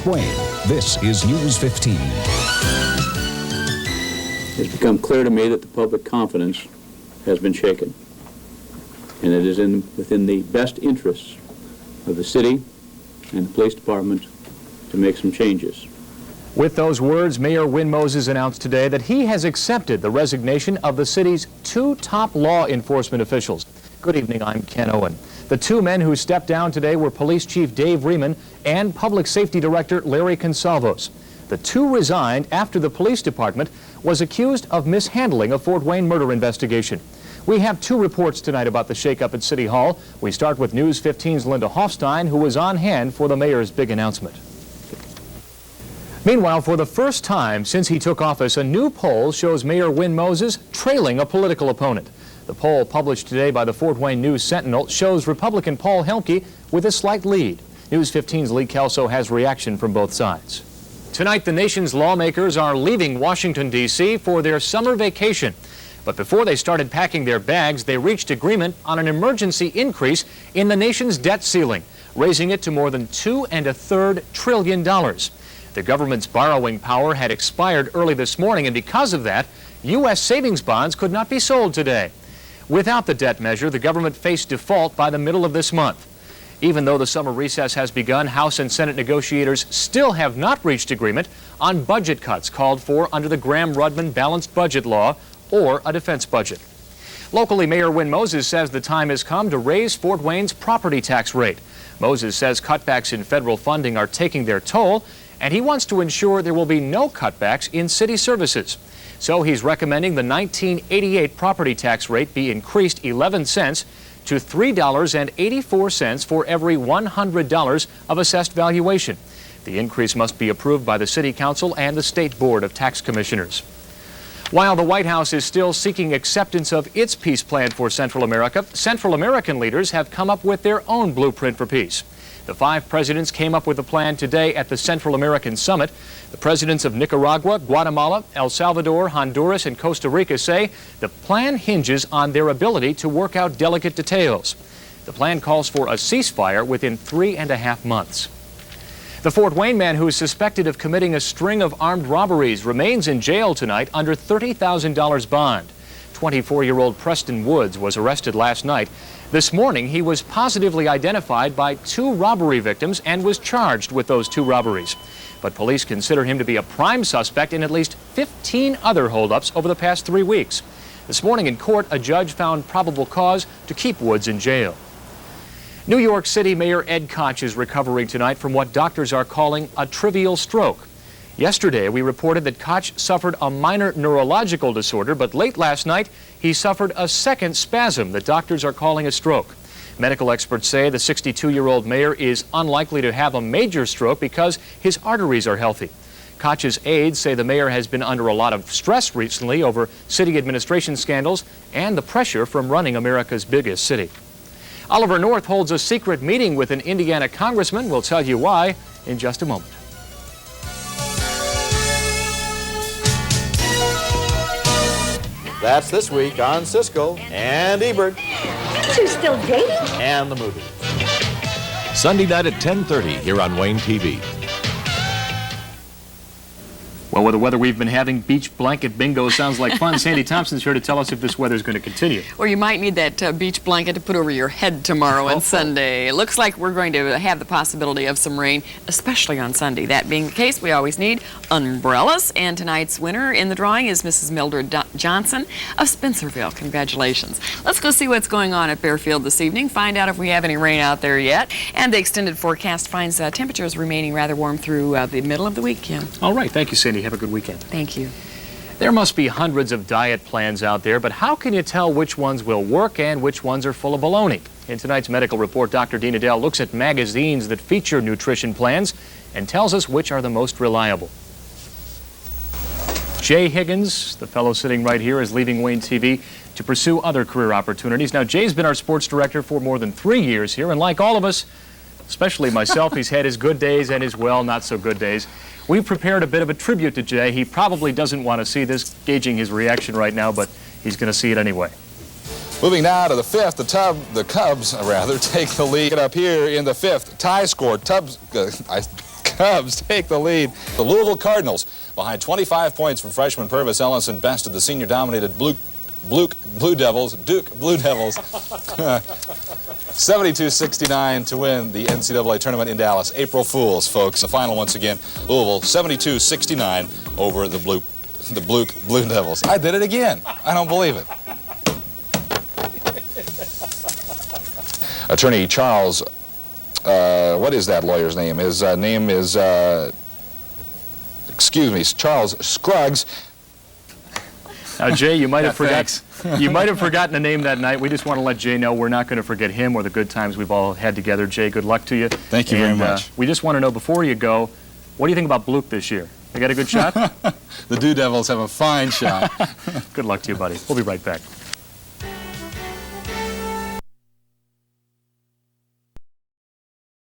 Fort Wayne, this is News 15. It's become clear to me that the public confidence has been shaken, and it is within the best interests of the city and the police department to make some changes. With those words, Mayor Win Moses announced today that he has accepted the resignation of the city's two top law enforcement officials. Good evening, I'm Ken Owen. The two men who stepped down today were Police Chief Dave Riemann and Public Safety Director Larry Consalvos. The two resigned after the police department was accused of mishandling a Fort Wayne murder investigation. We have two reports tonight about the shakeup at City Hall. We start with News 15's Linda Hofstein, who was on hand for the mayor's big announcement. Meanwhile, for the first time since he took office, a new poll shows Mayor Win Moses trailing a political opponent. The poll published today by the Fort Wayne News Sentinel shows Republican Paul Helmke with a slight lead. News 15's Lee Kelso has reaction from both sides. Tonight, the nation's lawmakers are leaving Washington, D.C. for their summer vacation. But before they started packing their bags, they reached agreement on an emergency increase in the nation's debt ceiling, raising it to more than $2.33 trillion. The government's borrowing power had expired early this morning, and because of that, U.S. savings bonds could not be sold today. Without the debt measure, the government faced default by the middle of this month. Even though the summer recess has begun, House and Senate negotiators still have not reached agreement on budget cuts called for under the Graham-Rudman balanced budget law or a defense budget. Locally, Mayor Win Moses says the time has come to raise Fort Wayne's property tax rate. Moses says cutbacks in federal funding are taking their toll, and he wants to ensure there will be no cutbacks in city services. So he's recommending the 1988 property tax rate be increased 11 cents to $3.84 for every $100 of assessed valuation. The increase must be approved by the City Council and the State Board of Tax Commissioners. While the White House is still seeking acceptance of its peace plan for Central America, Central American leaders have come up with their own blueprint for peace. The five presidents came up with a plan today at the Central American Summit. The presidents of Nicaragua, Guatemala, El Salvador, Honduras, and Costa Rica say the plan hinges on their ability to work out delicate details. The plan calls for a ceasefire within 3.5 months. The Fort Wayne man who is suspected of committing a string of armed robberies remains in jail tonight under $30,000 bond. 24-year-old Preston Woods was arrested last night. This morning, he was positively identified by 2 robbery victims and was charged with those 2 robberies. But police consider him to be a prime suspect in at least 15 other holdups over the past 3 weeks. This morning in court, a judge found probable cause to keep Woods in jail. New York City Mayor Ed Koch is recovering tonight from what doctors are calling a trivial stroke. Yesterday, we reported that Koch suffered a minor neurological disorder, but late last night, he suffered a second spasm that doctors are calling a stroke. Medical experts say the 62-year-old mayor is unlikely to have a major stroke because his arteries are healthy. Koch's aides say the mayor has been under a lot of stress recently over city administration scandals and the pressure from running America's biggest city. Oliver North holds a secret meeting with an Indiana congressman. We'll tell you why in just a moment. That's this week on Siskel and Ebert. You're still dating? And the movies. Sunday night at 10:30 here on WANE TV. Well, with the weather we've been having, beach blanket bingo sounds like fun. Sandy Thompson's here to tell us if this weather's going to continue. Or you might need that beach blanket to put over your head tomorrow and Sunday. It looks like we're going to have the possibility of some rain, especially on Sunday. That being the case, we always need umbrellas. And tonight's winner in the drawing is Mrs. Mildred Johnson of Spencerville. Congratulations. Let's go see what's going on at Bearfield this evening, find out if we have any rain out there yet. And the extended forecast finds temperatures remaining rather warm through the middle of the week, Kim. All right. Thank you, Sandy. Have a good weekend. Thank you. There must be hundreds of diet plans out there, but how can you tell which ones will work and which ones are full of baloney? In tonight's medical report, Dr. Dean Adele looks at magazines that feature nutrition plans and tells us which are the most reliable. Jay Higgins, the fellow sitting right here, is leaving WANE TV to pursue other career opportunities. Now, Jay's been our sports director for more than 3 years here, and like all of us, especially myself, he's had his good days and his, well, not so good days. We've prepared a bit of a tribute to Jay. He probably doesn't want to see this, gauging his reaction right now, but he's going to see it anyway. Moving now to the 5th, the Cubs take the lead up here in the 5th. Tie score, Cubs take the lead. The Louisville Cardinals, behind 25 points from freshman Purvis Ellison, bested the senior-dominated Duke Blue Devils, 72-69 to win the NCAA tournament in Dallas. April Fools, folks. The final once again, Louisville 72-69 over the Blue Devils. I did it again. I don't believe it. Attorney Charles, what is that lawyer's name? His name is, Charles Scruggs. Now, Jay, you might have forgotten a name that night. We just want to let Jay know we're not going to forget him or the good times we've all had together. Jay, good luck to you. Thank you very much. We just want to know before you go, what do you think about Bluke this year? They got a good shot? The Dew Devils have a fine shot. Good luck to you, buddy. We'll be right back.